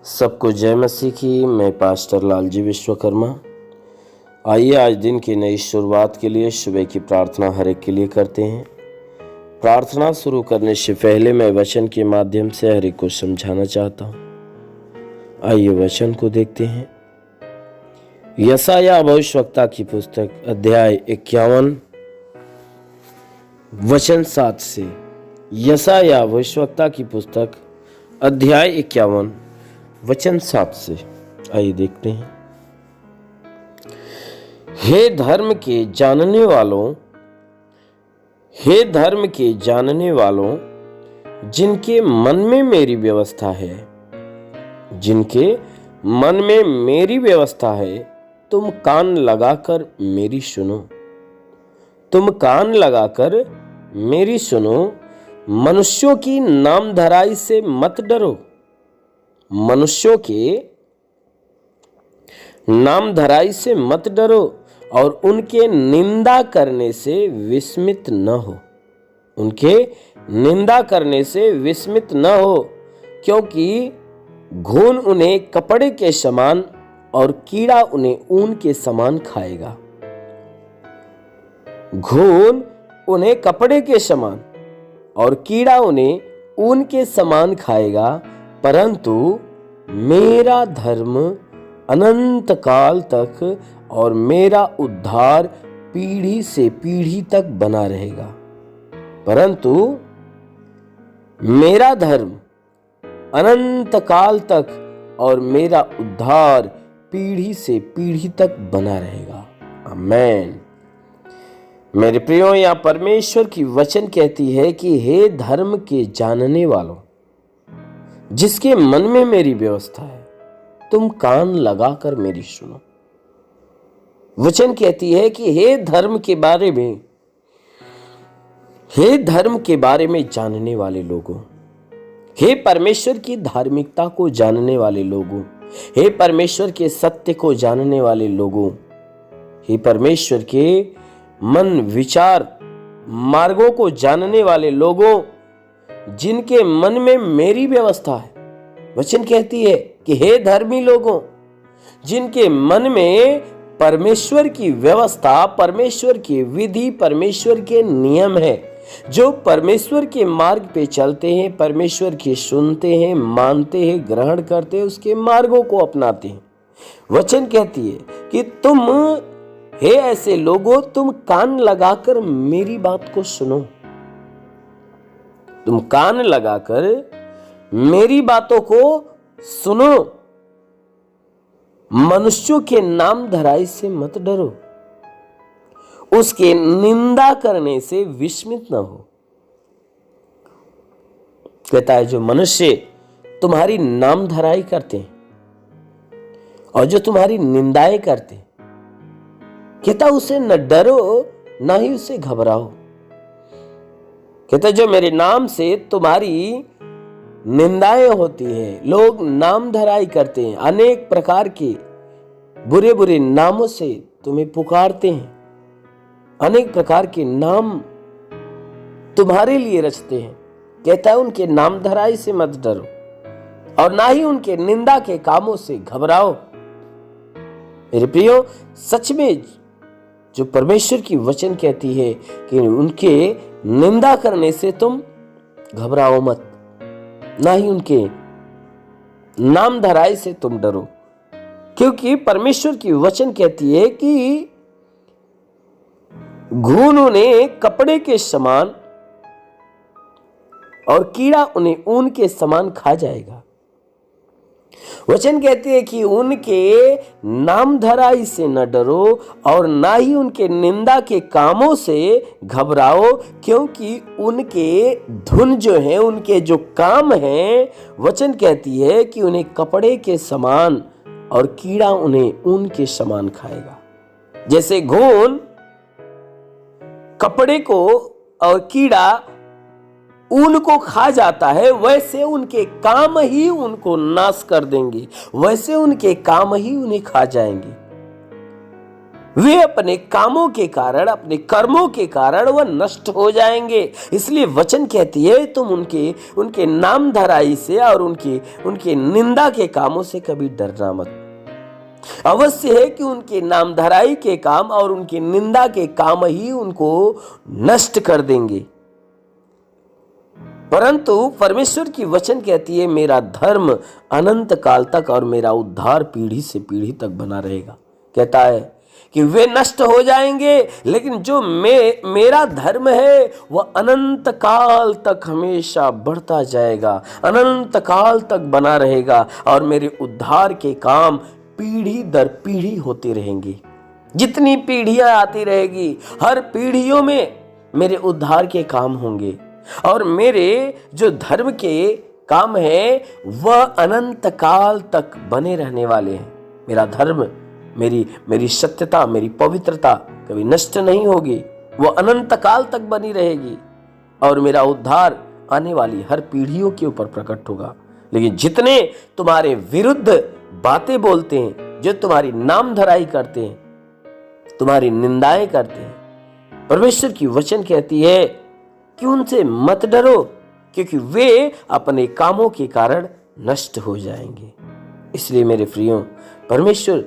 सबको जय मसीह की। मैं पास्टर लालजी विश्वकर्मा। आइए आज दिन की नई शुरुआत के लिए सुबह की प्रार्थना हर एक के लिए करते हैं। प्रार्थना शुरू करने से पहले मैं वचन के माध्यम से हर एक को समझाना चाहता हूँ। आइए वचन को देखते हैं। यशायाह भविष्यवक्ता की पुस्तक अध्याय 51 वचन 7 से। यशायाह भविष्यवक्ता की पुस्तक अध्याय 51 वचन 7 से। आइए देखते हैं। हे धर्म के जानने वालों, हे धर्म के जानने वालों, जिनके मन में मेरी व्यवस्था है, जिनके मन में मेरी व्यवस्था है, तुम कान लगाकर मेरी सुनो। तुम कान लगाकर मेरी सुनो। मनुष्यों की नामधराई से मत डरो। मनुष्यों के नामधराई से मत डरो और उनके निंदा करने से विस्मित न हो। उनके निंदा करने से विस्मित न हो, क्योंकि घून उन्हें कपड़े के समान और कीड़ा उन्हें ऊन के समान खाएगा। घून उन्हें कपड़े के समान और कीड़ा उन्हें ऊन के समान खाएगा, परंतु मेरा धर्म अनंत काल तक और मेरा उद्धार पीढ़ी से पीढ़ी तक बना रहेगा। परंतु मेरा धर्म अनंत काल तक और मेरा उद्धार पीढ़ी से पीढ़ी तक बना रहेगा। आमीन। मेरे प्रियो, यहाँ परमेश्वर की वचन कहती है कि हे धर्म के जानने वालों, जिसके मन में मेरी व्यवस्था है, तुम कान लगाकर मेरी सुनो। वचन कहती है कि हे धर्म के बारे में, हे धर्म के बारे में जानने वाले लोगों, हे परमेश्वर की धार्मिकता को जानने वाले लोगों, हे परमेश्वर के सत्य को जानने वाले लोगों, हे परमेश्वर के मन विचार मार्गों को जानने वाले लोगों, जिनके मन में मेरी व्यवस्था है। वचन कहती है कि हे धर्मी लोगों, जिनके मन में परमेश्वर की व्यवस्था, परमेश्वर की विधि, परमेश्वर के नियम है, जो परमेश्वर के मार्ग पे चलते हैं, परमेश्वर की सुनते हैं, मानते हैं, ग्रहण करते हैं, उसके मार्गों को अपनाते हैं। वचन कहती है कि तुम, हे ऐसे लोगों, तुम कान लगाकर मेरी बात को सुनो। तुम कान लगाकर मेरी बातों को सुनो। मनुष्यों के नाम धराई से मत डरो, उसके निंदा करने से विस्मित न हो। कहता है जो मनुष्य तुम्हारी नाम धराई करते हैं और जो तुम्हारी निंदाएं करते हैं, कहता उसे न डरो ना ही उसे घबराओ। कहता जो मेरे नाम से तुम्हारी निंदाएं होती हैं, लोग नाम धराई करते हैं, अनेक प्रकार के बुरे बुरे नामों से तुम्हें पुकारते हैं, अनेक प्रकार के नाम तुम्हारे लिए रचते हैं। कहता है उनके नाम धराई से मत डरो और ना ही उनके निंदा के कामों से घबराओ। मेरे प्रियो, सच में जो परमेश्वर की वचन कहती है कि उनके निंदा करने से तुम घबराओ मत, ना ही उनके नाम धराई से तुम डरो, क्योंकि परमेश्वर की वचन कहती है कि घून उन्हें कपड़े के समान और कीड़ा उन्हें ऊन के समान खा जाएगा। वचन कहती है कि उनके नाम धराई से न डरो और ना ही उनके निंदा के कामों से घबराओ, क्योंकि उनके धुन जो है, उनके जो काम हैं, वचन कहती है कि उन्हें कपड़े के समान और कीड़ा उन्हें ऊन के समान खाएगा। जैसे घून कपड़े को और कीड़ा ऊन को खा जाता है, वैसे उनके काम ही उनको नाश कर देंगे, वैसे उनके काम ही उन्हें खा जाएंगे। वे अपने कामों के कारण, अपने कर्मों के कारण वह नष्ट हो जाएंगे। इसलिए वचन कहती है तुम उनके नाम धराई से और उनके निंदा के कामों से कभी डरना मत। अवश्य है कि उनके नाम धराई के काम और उनके निंदा के काम ही उनको नष्ट कर देंगे, परंतु परमेश्वर की वचन कहती है मेरा धर्म अनंत काल तक और मेरा उद्धार पीढ़ी से पीढ़ी तक बना रहेगा। कहता है कि वे नष्ट हो जाएंगे, लेकिन जो मेरा धर्म है वह अनंत काल तक हमेशा बढ़ता जाएगा, अनंत काल तक बना रहेगा और मेरे उद्धार के काम पीढ़ी दर पीढ़ी होते रहेंगे। जितनी पीढ़ियां आती रहेगी, हर पीढ़ियों में मेरे उद्धार के काम होंगे और मेरे जो धर्म के काम है वह अनंत काल तक बने रहने वाले हैं। मेरा धर्म, मेरी सत्यता, मेरी पवित्रता कभी नष्ट नहीं होगी, वह अनंत काल तक बनी रहेगी और मेरा उद्धार आने वाली हर पीढ़ियों के ऊपर प्रकट होगा। लेकिन जितने तुम्हारे विरुद्ध बातें बोलते हैं, जो तुम्हारी नाम धराई करते हैं, तुम्हारी निंदाएं करते हैं, परमेश्वर की वचन कहती है कि उनसे मत डरो, क्योंकि वे अपने कामों के कारण नष्ट हो जाएंगे। इसलिए मेरे प्रियो, परमेश्वर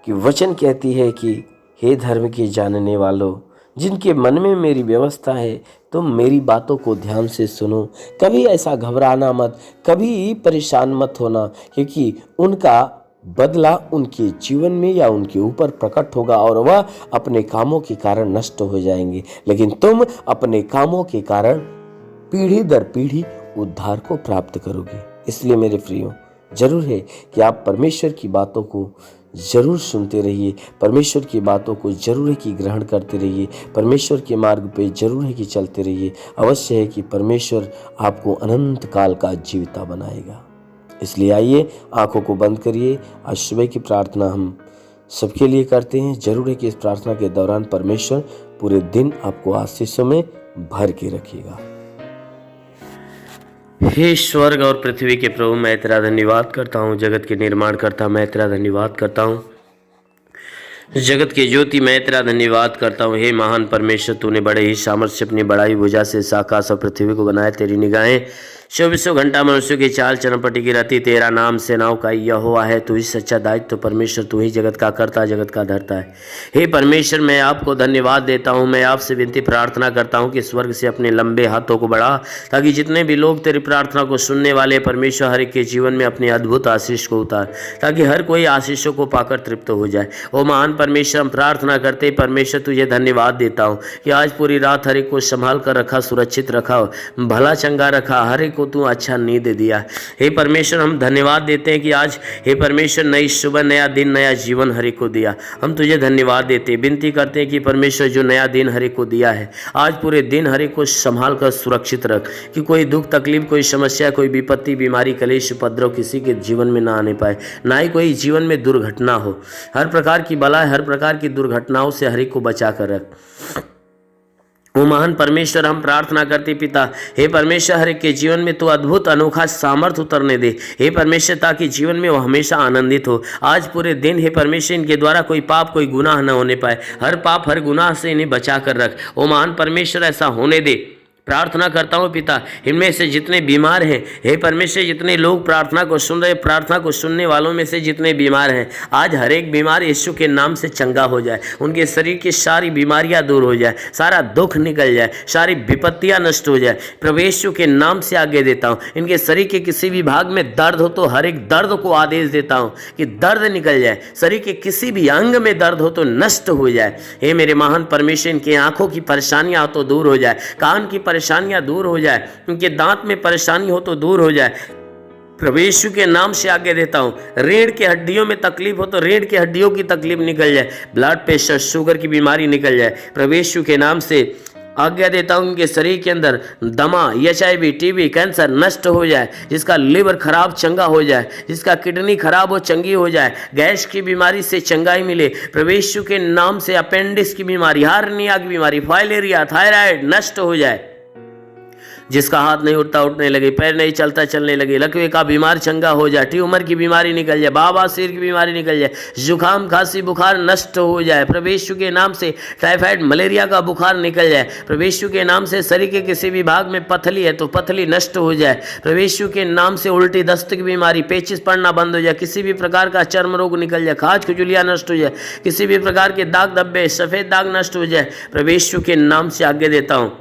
की वचन कहती है कि हे धर्म के जानने वालों, जिनके मन में मेरी व्यवस्था है, तुम मेरी बातों को ध्यान से सुनो। कभी ऐसा घबराना मत, कभी परेशान मत होना, क्योंकि उनका बदला उनके जीवन में या उनके ऊपर प्रकट होगा और वह अपने कामों के कारण नष्ट हो जाएंगे, लेकिन तुम अपने कामों के कारण पीढ़ी दर पीढ़ी उद्धार को प्राप्त करोगे। इसलिए मेरे प्रियो, जरूर है कि आप परमेश्वर की बातों को जरूर सुनते रहिए, परमेश्वर की बातों को जरूर है कि ग्रहण करते रहिए, परमेश्वर के मार्ग पे जरूर है कि चलते रहिए। अवश्य है कि परमेश्वर आपको अनंत काल का जीविता बनाएगा। इसलिए आइए, आंखों को बंद करिए। आज सुबह की प्रार्थना हम सबके लिए करते हैं। जरूर है कि इस प्रार्थना के दौरान परमेश्वर पूरे दिन आपको आशीषों में भर के रखेगा। हे स्वर्ग और पृथ्वी के प्रभु, मैं तेरा धन्यवाद करता हूँ। जगत के निर्माण करता मैं तेरा धन्यवाद करता हूँ। जगत के ज्योति मैं तेरा धन्यवाद करता हूँ। हे महान परमेश्वर, तूने बड़े ही सामर्थ्य से अपनी बड़ाई भुजा से इस आकाश और पृथ्वी को बनाया। तेरी निगाहें 24 घंटा मनुष्य की चाल चरमपटी की रहती। तेरा नाम सेनाओं का यहोवा है। तू ही सच्चा दायित्व तो परमेश्वर, तू ही जगत का करता, जगत का धरता है। हे परमेश्वर, मैं आपको धन्यवाद देता हूँ। मैं आपसे विनती प्रार्थना करता हूँ कि स्वर्ग से अपने लंबे हाथों को बढ़ा, ताकि जितने भी लोग तेरी प्रार्थना को सुनने वाले परमेश्वर, हर एक के जीवन में अपनी अद्भुत आशीष को उतार, ताकि हर कोई आशीषों को पाकर तृप्त हो जाए। ओ महान परमेश्वर, हम प्रार्थना करते परमेश्वर तुझे धन्यवाद देता हूँ कि आज पूरी रात हर एक को संभाल कर रखा, सुरक्षित रखा, भला चंगा रखा, हर एक को तू अच्छा नींद दिया। हे परमेश्वर, हम धन्यवाद देते हैं कि आज हे परमेश्वर नई सुबह, नया दिन, नया जीवन हर एक को दिया। हम तुझे धन्यवाद देते हैं, विनती करते हैं कि परमेश्वर जो नया दिन हर एक को दिया है, आज पूरे दिन हर एक को संभाल कर सुरक्षित रख, कि कोई दुख तकलीफ, कोई समस्या, कोई विपत्ति, बीमारी, कलेश, उपद्रव किसी के जीवन में ना आने पाए, ना ही कोई जीवन में दुर्घटना हो। हर प्रकार की बलाएं, हर प्रकार की दुर्घटनाओं से हर एक को बचा कर रख। ओ महान परमेश्वर, हम प्रार्थना करते पिता, हे परमेश्वर, हर एक के जीवन में तो अद्भुत अनोखा सामर्थ उतरने दे हे परमेश्वर, ताकि जीवन में वो हमेशा आनंदित हो। आज पूरे दिन हे परमेश्वर, इनके द्वारा कोई पाप, कोई गुनाह न होने पाए। हर पाप, हर गुनाह से इन्हें बचा कर रख। ओ महान परमेश्वर, ऐसा होने दे। प्रार्थना करता हूँ पिता, इनमें से जितने बीमार हैं, हे परमेश्वर, जितने लोग प्रार्थना को सुन रहे, प्रार्थना को सुनने वालों में से जितने बीमार हैं, आज हर एक बीमार यीशु के नाम से चंगा हो जाए। उनके शरीर की सारी बीमारियां दूर हो जाए, सारा दुख निकल जाए, सारी विपत्तियां नष्ट हो जाए। प्रभु यीशु के नाम से आगे देता हूँ। इनके शरीर के किसी भी भाग में दर्द हो तो हर एक दर्द को आदेश देता हूँ कि दर्द निकल जाए। शरीर के किसी भी अंग में दर्द हो तो नष्ट हो जाए। हे मेरे महान परमेश्वर, इनकी आंखों की परेशानियां तो दूर हो जाए, कान की परेशानियां दूर हो जाए, उनके दांत में परेशानी हो तो दूर हो जाए। प्रभु यीशु के नाम से आगे देता हूं। रीढ़ की हड्डियों में तकलीफ हो तो रीढ़ की हड्डियों की तकलीफ निकल जाए, ब्लड प्रेशर, शुगर की बीमारी निकल जाए। प्रभु यीशु के नाम से आज्ञा देता हूं, उनके शरीर के अंदर दमा, HIV, TB, कैंसर नष्ट हो जाए। जिसका लिवर खराब चंगा हो जाए, जिसका किडनी खराब हो चंगी हो जाए, गैस की बीमारी से चंगाई मिले। प्रभु यीशु के नाम से अपेंडिक्स की बीमारी, हार्निया की बीमारी, फाइलेरिया, थायराइड नष्ट हो जाए। जिसका हाथ नहीं उठता उठने लगे, पैर नहीं चलता चलने लगे, लकवे का बीमार चंगा हो जाए, ट्यूमर की बीमारी निकल जाए, बाबा सिर की बीमारी निकल जाए, जुकाम खांसी बुखार नष्ट हो जाए प्रभु यीशु के नाम से। टाइफाइड मलेरिया का बुखार निकल जाए प्रभु यीशु के नाम से। शरीर के किसी भी भाग में पथली है तो पथली नष्ट हो जाए प्रभु यीशु के नाम से। उल्टी दस्त की बीमारी, पेचिस पड़ना बंद हो जाए, किसी भी प्रकार का चर्म रोग निकल जाए, खाज खुजलियाँ नष्ट हो जाए, किसी भी प्रकार के दाग धब्बे सफेद दाग नष्ट हो जाए प्रभु यीशु के नाम से आज्ञा देता हूँ।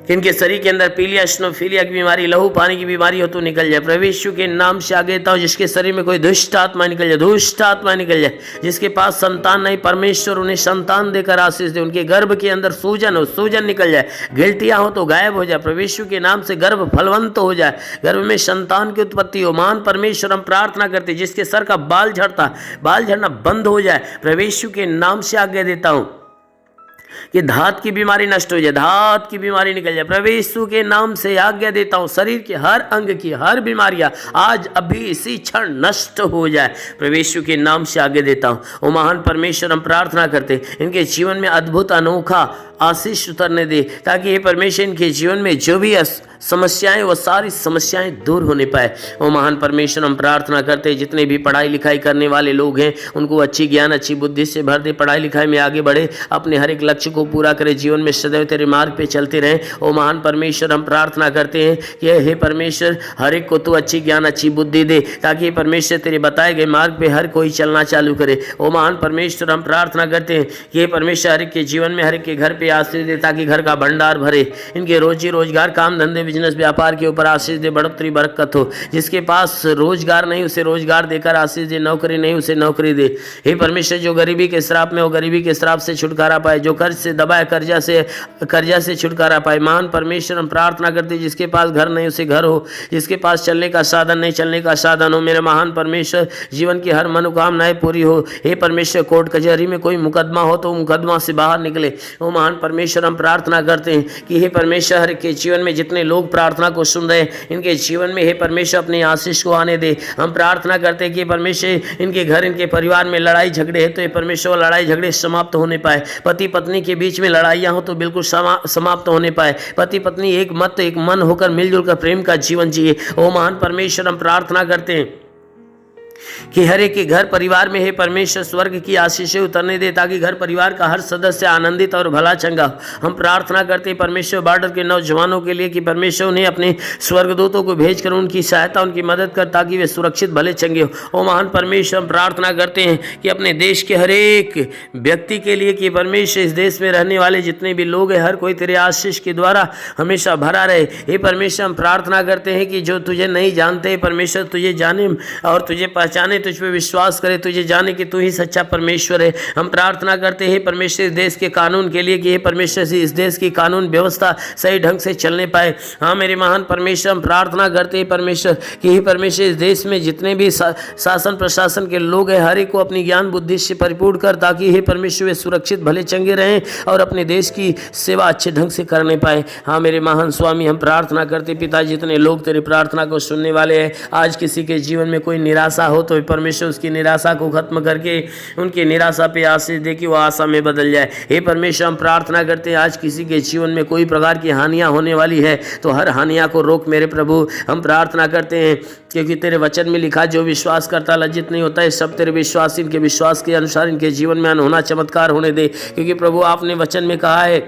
इनके शरीर के अंदर पीलिया स्नोफीलिया की बीमारी, लहू पानी की बीमारी हो तो निकल जाए प्रभु यीशु के नाम से आगे देता हूँ। जिसके शरीर में कोई दुष्ट आत्मा निकल जाए, दुष्ट आत्मा निकल जाए, जिसके पास संतान नहीं, परमेश्वर उन्हें संतान देकर आशीष दे। उनके गर्भ के अंदर सूजन हो, सूजन निकल जाए, गिल्टियाँ हो तो गायब हो जाए प्रभु यीशु के नाम से। गर्भ फलवंत हो जाए, गर्भ में संतान की उत्पत्ति हो। महान परमेश्वर हम प्रार्थना करते, जिसके सर का बाल झड़ता, बाल झड़ना बंद हो जाए प्रभु यीशु के नाम से आज्ञा देता हूँ कि धात की बीमारी नष्ट हो जाए, धात की बीमारी निकल जाए प्रभु यीशु के नाम से आज्ञा देता हूँ। शरीर के हर अंग की हर बीमारियां आज अभी इसी क्षण नष्ट हो जाए प्रभु यीशु के नाम से आज्ञा देता हूँ। ओ महान परमेश्वर हम प्रार्थना करते, इनके जीवन में अद्भुत अनोखा आशीष उतरने दे, ताकि ये परमेश्वर इनके जीवन में जो भी समस्याएं वो सारी समस्याएं दूर होने पाए। वो महान परमेश्वर हम प्रार्थना करते, जितने भी पढ़ाई लिखाई करने वाले लोग हैं उनको अच्छी ज्ञान अच्छी बुद्धि से भर दे, पढ़ाई लिखाई में आगे बढ़े, अपने हर एक लक्ष्य को पूरा करे, जीवन में सदैव तेरे मार्ग पे चलते रहें। ओ महान परमेश्वर हम प्रार्थना करते हैं कि हे परमेश्वर हर एक को तू अच्छी ज्ञान अच्छी बुद्धि दे, ताकि परमेश्वर तेरे बताए गए मार्ग पे हर कोई चलना चालू करे। ओ महान परमेश्वर हम प्रार्थना करते हैं कि हे परमेश्वर हर एक के जीवन में हर एक के घर पे आशीष दे, ताकि घर का भंडार भरे, इनके रोजी रोजगार काम धंधे बिजनेस व्यापार के ऊपर आशीष दे, बढ़ोतरी बरकत हो। जिसके पास रोजगार नहीं उसे रोजगार देकर आशीष दे, नौकरी नहीं उसे नौकरी दे। हे परमेश्वर जो गरीबी के श्राप में हो गरीबी के श्राप से छुटकारा पाए, जो कर्ज से दबाए कर्जा से छुटकारा पाए। महान परमेश्वर हम प्रार्थना करते, जिसके पास घर नहीं उसे घर हो, जिसके पास चलने का साधन नहीं चलने का साधन हो। मेरे महान परमेश्वर जीवन की हर मनोकामनाएं पूरी हो। हे परमेश्वर कोर्ट कचहरी में कोई मुकदमा हो तो मुकदमा से बाहर निकले। वो महान परमेश्वर हम प्रार्थना करते हैं कि हे परमेश्वर के जीवन में जितने लोग प्रार्थना को सुन रहे हैं इनके जीवन में हे परमेश्वर अपने आशीष को आने दे। हम प्रार्थना करते हैं कि परमेश्वर इनके घर इनके परिवार में लड़ाई झगड़े है तो ये परमेश्वर लड़ाई झगड़े समाप्त होने पाए। पति पत्नी के बीच में लड़ाइयाँ हो तो बिल्कुल समाप्त होने पाए। पति पत्नी एक मत एक मन होकर मिलजुल कर प्रेम का जीवन जिए। ओ महान परमेश्वर हम प्रार्थना करते हैं कि हर एक के घर परिवार में हे परमेश्वर स्वर्ग की आशीषें उतरने दे, ताकि घर परिवार का हर सदस्य आनंदित और भला चंगा। हम प्रार्थना करते हैं परमेश्वर बॉर्डर के नौजवानों के लिए कि परमेश्वर उन्हें अपने स्वर्गदूतों को भेजकर उनकी सहायता उनकी मदद कर, ताकि वे सुरक्षित भले चंगे हो। ओ महान परमेश्वर हम प्रार्थना करते हैं कि अपने देश के हर एक व्यक्ति के लिए कि परमेश्वर इस देश में रहने वाले जितने भी लोग हैं हर कोई तेरे आशीष के द्वारा हमेशा भरा रहे। हे परमेश्वर हम प्रार्थना करते हैं कि जो तुझे नहीं जानते परमेश्वर तुझे जाने और तुझे पहचाने, तुझ पे विश्वास करे, तुझे जाने कि तू ही सच्चा परमेश्वर है। हम प्रार्थना करते हैं परमेश्वर इस देश के कानून के लिए कि हे परमेश्वर से इस देश की कानून व्यवस्था सही ढंग से चलने पाए। हाँ मेरे महान परमेश्वर हम प्रार्थना करते हैं परमेश्वर कि हे परमेश्वर इस देश में जितने भी शासन प्रशासन के लोग हैं हर एक को अपनी ज्ञान बुद्धि से परिपूर्ण कर, ताकि हे परमेश्वर वे सुरक्षित भले चंगे रहें और अपने देश की सेवा अच्छे ढंग से करने पाए। हाँ मेरे महान स्वामी हम प्रार्थना करते पिता जितने लोग तेरी प्रार्थना को सुनने वाले हैं, आज किसी के जीवन में कोई निराशा हो तो परमेश्वर उसकी निराशा को खत्म करके उनकी निराशा पे आशीष दे कि वो आशा में बदल जाए। हे परमेश्वर हम प्रार्थना करते हैं आज किसी के जीवन में कोई प्रकार की हानियां होने वाली है तो हर हानियां को रोक मेरे प्रभु। हम प्रार्थना करते हैं क्योंकि तेरे वचन में लिखा जो विश्वास करता लज्जित नहीं होता है। सब तेरे विश्वास इनके विश्वास के अनुसार इनके जीवन में अनहोना चमत्कार होने दे, क्योंकि प्रभु आपने वचन में कहा है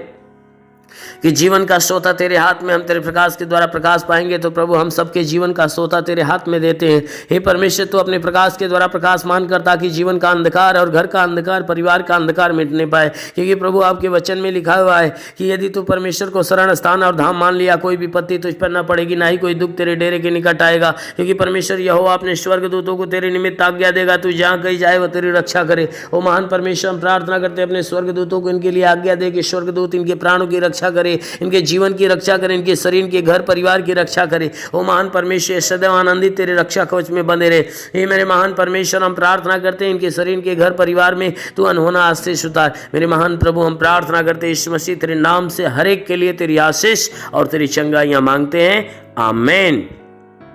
कि जीवन का सोता तेरे हाथ में, हम तेरे प्रकाश के द्वारा प्रकाश पाएंगे। तो प्रभु हम सबके जीवन का सोता तेरे हाथ में देते हैं। हे परमेश्वर तू अपने प्रकाश के द्वारा प्रकाशमान कर, ताकि जीवन का अंधकार और घर का अंधकार परिवार का अंधकार मिटने पाए। क्योंकि प्रभु आपके वचन में लिखा हुआ है कि यदि तू परमेश्वर को शरण स्थान और धाम मान लिया कोई विपत्ति तुझ पर न पड़ेगी, ना ही कोई दुख तेरे डेरे के निकट आएगा। क्योंकि परमेश्वर यहोवा अपने स्वर्गदूतों को तेरे निमित्त आज्ञा देगा, तू जहाँ कहीं जाए वो तेरी रक्षा करे। ओ महान परमेश्वर हम प्रार्थना करते अपने स्वर्गदूतों को इनके लिए आज्ञा दे कि स्वर्गदूत इनके प्राणों की रक्षा करे, इनके जीवन की रक्षा करे, इनके शरीर के घर परिवार की रक्षा करे। ओ महान परमेश्वर सदैव आनंदित तेरे रक्षा कवच में बंधे रहे। हे मेरे महान परमेश्वर हम प्रार्थना करते हैं इनके शरीर के घर परिवार में तू अनहोना आशीष उतार। मेरे महान प्रभु हम प्रार्थना करते हैं यीशु मसीह तेरे नाम से हर एक के लिए तेरी आशीष और तेरी चंगाइयां मांगते हैं, आमेन।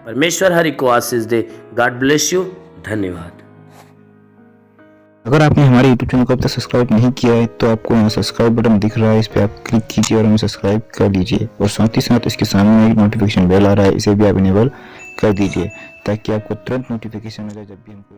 परमेश्वर हर एक को आशीष दे। God bless you. धन्यवाद। अगर आपने हमारे YouTube चैनल को अब तक सब्सक्राइब नहीं किया है तो आपको यहाँ सब्सक्राइब बटन दिख रहा है, इस पर आप क्लिक कीजिए और हमें सब्सक्राइब कर लीजिए। और साथ ही साथ इसके सामने एक नोटिफिकेशन बेल आ रहा है, इसे भी आप इनेबल कर दीजिए ताकि आपको तुरंत नोटिफिकेशन मिले जब भी हम कोई